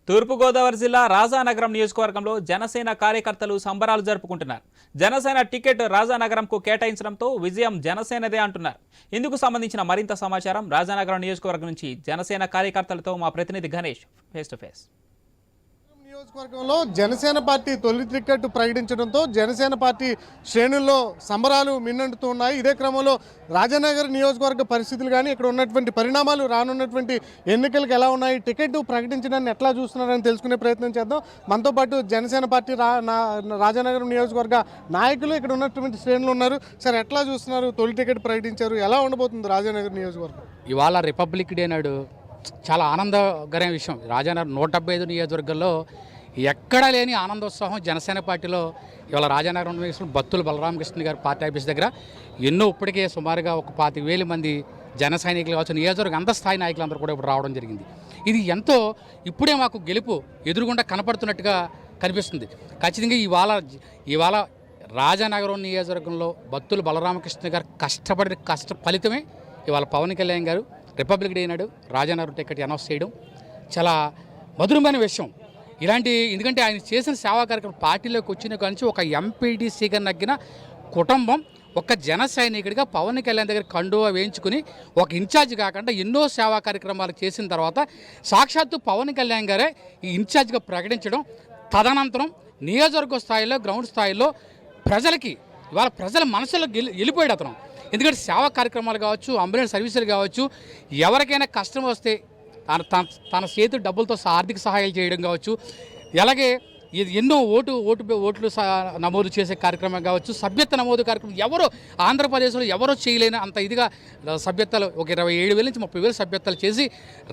తూర్పుగోదావరి జిల్లా రాజానగరం నియోజకవర్గంలో జనసేన కార్యకర్తలు సంబరాలు జరుపుకుంటున్నారు. జనసేన టికెట్ రాజానగరంకు కేటాయించడంతో విజయం జనసేనదే అంటున్నారు. ఇందుకు సంబంధించిన మరింత సమాచారం రాజానగరం నియోజకవర్గం నుంచి జనసేన కార్యకర్తలతో మా ప్రతినిధి గణేష్ ఫేస్ టు ఫేస్. నియోజకవర్గంలో జనసేన పార్టీ తొలి టికెట్ ప్రకటించడంతో జనసేన పార్టీ శ్రేణుల్లో సంబరాలు మిన్నంటుతూ ఉన్నాయి. ఇదే క్రమంలో రాజానగర్ నియోజకవర్గ పరిస్థితులు కానీ ఇక్కడ ఉన్నటువంటి పరిణామాలు రానున్నటువంటి ఎన్నికలకు ఎలా ఉన్నాయి, టికెట్ ప్రకటించడాన్ని ఎట్లా చూస్తున్నారని తెలుసుకునే ప్రయత్నం చేద్దాం. మనతో పాటు జనసేన పార్టీ రాజానగరం నియోజకవర్గ నాయకులు ఇక్కడ ఉన్నటువంటి శ్రేణులు ఉన్నారు. సార్, ఎట్లా చూస్తున్నారు? తొలి టికెట్ ప్రకటించారు, ఎలా ఉండబోతుంది రాజానగర్ నియోజకవర్గం? ఇవాళ రిపబ్లిక్ డే నాడు చాలా ఆనందకరమైన విషయం. రాజానగరం 175 నియోజకవర్గంలో ఎక్కడా లేని ఆనందోత్సాహం జనసేన పార్టీలో ఇవాళ రాజానగరం బత్తుల బలరామకృష్ణ గారి పార్టీ ఆఫీస్ దగ్గర ఎన్నో ఇప్పటికే సుమారుగా ఒక 25,000 మంది జన సైనికులు కావచ్చు, నియోజకవర్గ అంతస్థాయి నాయకులందరూ కూడా ఇప్పుడు రావడం జరిగింది. ఇది ఎంతో ఇప్పుడే మాకు గెలుపు ఎదురుగుండా కనపడుతున్నట్టుగా కనిపిస్తుంది. ఖచ్చితంగా ఇవాళ రాజానగరం నియోజకవర్గంలో బత్తుల బలరామకృష్ణ గారు కష్ట ఫలితమే ఇవాళ పవన్ కళ్యాణ్ గారు రిపబ్లిక్ డే నాడు రాజానగరం టికెట్ అనౌన్స్ చేయడం చాలా మధురమైన విషయం. ఎందుకంటే ఆయన చేసిన సేవా కార్యక్రమం పార్టీలోకి వచ్చిన కానీ ఒక ఎంపీటీసీగా నగ్గిన కుటుంబం ఒక జన సైనికుడిగా పవన్ కళ్యాణ్ దగ్గర కండువా వేయించుకుని ఒక ఇన్ఛార్జ్ కాకుండా ఎన్నో సేవా కార్యక్రమాలు చేసిన తర్వాత సాక్షాత్తు పవన్ కళ్యాణ్ గారే ఈ ఇన్ఛార్జ్గా ప్రకటించడం, తదనంతరం నియోజకవర్గ స్థాయిలో గ్రౌండ్ స్థాయిలో ప్రజలకి ఇవాళ ప్రజల మనసులో వెళ్ళిపోయాడు అతను. ఎందుకంటే సేవా కార్యక్రమాలు కావచ్చు, అంబులెన్స్ సర్వీసులు కావచ్చు, ఎవరికైనా కష్టం వస్తే తన చేతి డబ్బులతో ఆర్థిక సహాయాలు చేయడం కావచ్చు, అలాగే ఎన్నో ఓట్లు నమోదు చేసే కార్యక్రమం కావచ్చు, సభ్యత్వ నమోదు కార్యక్రమం ఆంధ్రప్రదేశ్లో ఎవరో చేయలేని అంత ఇదిగా సభ్యత్వాలు ఒక 27,000 నుంచి 30,000 సభ్యత్వాలు చేసి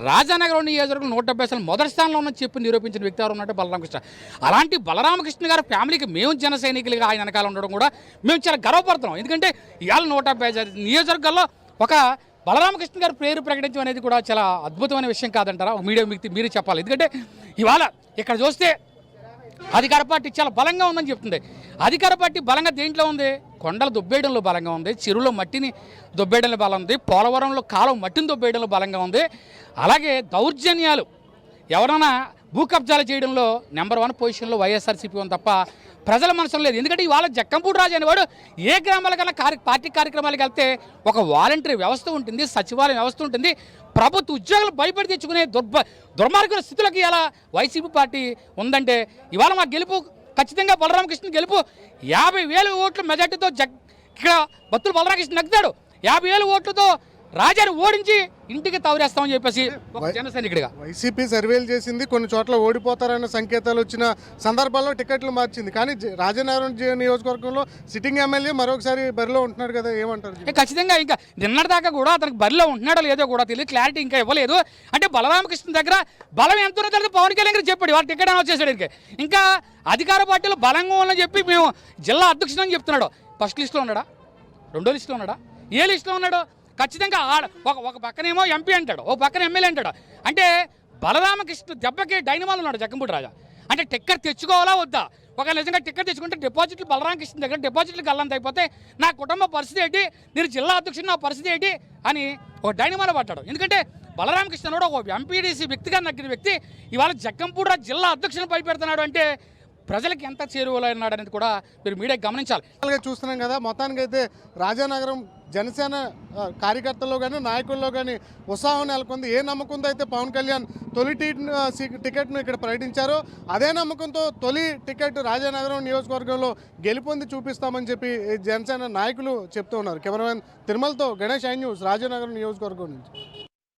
రాజానగరం నియోజకవర్గం 170 సార్లు మొదటి స్థానంలో ఉన్న చెప్పి నిరూపించిన వ్యక్తి ఎవరు ఉన్నట్టు బలరామకృష్ణ. అలాంటి బలరామకృష్ణ గారి ఫ్యామిలీకి మేము జన సైనికులుగా ఆయన వెనకాల ఉండడం కూడా మేము చాలా గర్వపడుతున్నాం. ఎందుకంటే ఇవాళ 170 నియోజకవర్గాల్లో ఒక బలరామకృష్ణ గారి పేరు ప్రకటించడం అనేది కూడా చాలా అద్భుతమైన విషయం కాదంటారా? మీడియా మీరు చెప్పాలి. ఎందుకంటే ఇవాళ ఇక్కడ చూస్తే అధికార పార్టీ చాలా బలంగా ఉందని చెప్తుంది. అధికార పార్టీ బలంగా దేంట్లో ఉంది? కొండలు దొబ్బేయడంలో బలంగా ఉంది, చెరువులో మట్టిని దొబ్బేయడంలో బలం ఉంది, పోలవరంలో కాలం మట్టిని దొబ్బేయడంలో బలంగా ఉంది. అలాగే దౌర్జన్యాలు ఎవరైనా భూ కబ్జాలు చేయడంలో నెంబర్ 1 పొజిషన్లో వైఎస్ఆర్సీపీ ఉంది తప్ప ప్రజల మనసులో లేదు. ఎందుకంటే ఇవాళ జక్కంపూడి రాజు అనేవాడు ఏ గ్రామాలకన్నా పార్టీ కార్యక్రమాలకు వెళ్తే ఒక వాలంటరీ వ్యవస్థ ఉంటుంది, సచివాలయం వ్యవస్థ ఉంటుంది. ప్రభుత్వ ఉద్యోగులు భయపడి తెచ్చుకునే దుర్మార్గుల స్థితిలోకి ఇలా వైసీపీ పార్టీ ఉందంటే ఇవాళ మా గెలుపు ఖచ్చితంగా బలరామకృష్ణ గెలుపు 50,000 ఓట్ల మెజార్టీతో ఇక్కడ బత్తుల బలరామకృష్ణ నగ్గుతాడు. 50,000 ఓట్లతో రాజాని ఓడించి ఇంటికి తవరేస్తామని చెప్పేసి ఒక జన సైనికుడిగా వైసీపీ సర్వేలు చేసింది. కొన్ని చోట్ల ఓడిపోతారన్న సంకేతాలు వచ్చిన సందర్భాల్లో టికెట్లు మార్చింది. కానీ రాజానగరం నియోజకవర్గంలో సిట్టింగ్ ఎమ్మెల్యే మరొకసారి బరిలో ఉంటున్నాడు కదా, ఏమంటారు? ఖచ్చితంగా ఇంకా నిన్నటిదాకా కూడా అతనికి బరిలో ఉంటున్నాడో లేదో కూడా తెలియదు, క్లారిటీ ఇంకా ఇవ్వలేదు. అంటే బలరామకృష్ణ దగ్గర బలం ఎంత ఉన్నదో తెలియదు. పవన్ కళ్యాణ్ గారు చెప్పాడు వాళ్ళు టికెట్ అనౌన్స్ చేశాడు. ఇంకా అధికార పార్టీలో బలంగా ఉందని చెప్పి మేము జిల్లా అధ్యక్షుడు అని చెప్తున్నాడు. ఫస్ట్ లిస్టులో ఉన్నాడా, రెండో లిస్టులో ఉన్నాడా, ఏ లిస్టులో ఉన్నాడో? ఖచ్చితంగా ఒక పక్కనేమో ఎంపీ అంటాడు, ఒక పక్కన ఎమ్మెల్యే అంటాడు. అంటే బలరామకృష్ణ దెబ్బకి డైనమాల్ ఉన్నాడు జక్కంపూడి రాజా. అంటే టిక్కెట్ తెచ్చుకోవాలా వద్దా? ఒకవేళ నిజంగా టిక్కెట్ తెచ్చుకుంటే డిపాజిట్లు బలరామకృష్ణ దగ్గర డిపాజిట్లు గల్లంత అయిపోతే నా కుటుంబ పరిస్థితి ఏంటి, నేను జిల్లా అధ్యక్షుడు నా పరిస్థితి ఏంటి అని ఒక డైనమాల పడ్డాడు. ఎందుకంటే బలరామకృష్ణ కూడా ఒక ఎంపీడీసీ వ్యక్తిగా నగ్గిన వ్యక్తి ఇవాళ జక్కంపూడి రాజు జిల్లా అధ్యక్షుని భయపెడుతున్నాడు. అంటే ప్రజలకు ఎంత చేరువలో ఉన్నాడు అనేది కూడా మీరు మీడియా గమనించాలి. చూస్తున్నాం కదా, మొత్తానికైతే రాజానగరం జనసేన కార్యకర్తల్లో కానీ నాయకుల్లో కానీ ఉత్సాహం నెలకొంది. ఏ నమ్మకంతో అయితే పవన్ కళ్యాణ్ తొలి టికెట్ను ఇక్కడ ప్రకటించారో అదే నమ్మకంతో తొలి టికెట్ రాజానగరం నియోజకవర్గంలో గెలుపొంది చూపిస్తామని చెప్పి జనసేన నాయకులు చెప్తూ ఉన్నారు. కెమెరామెన్ తిరుమలతో గణేష్, ఐ న్యూస్, రాజానగరం నియోజకవర్గం నుంచి.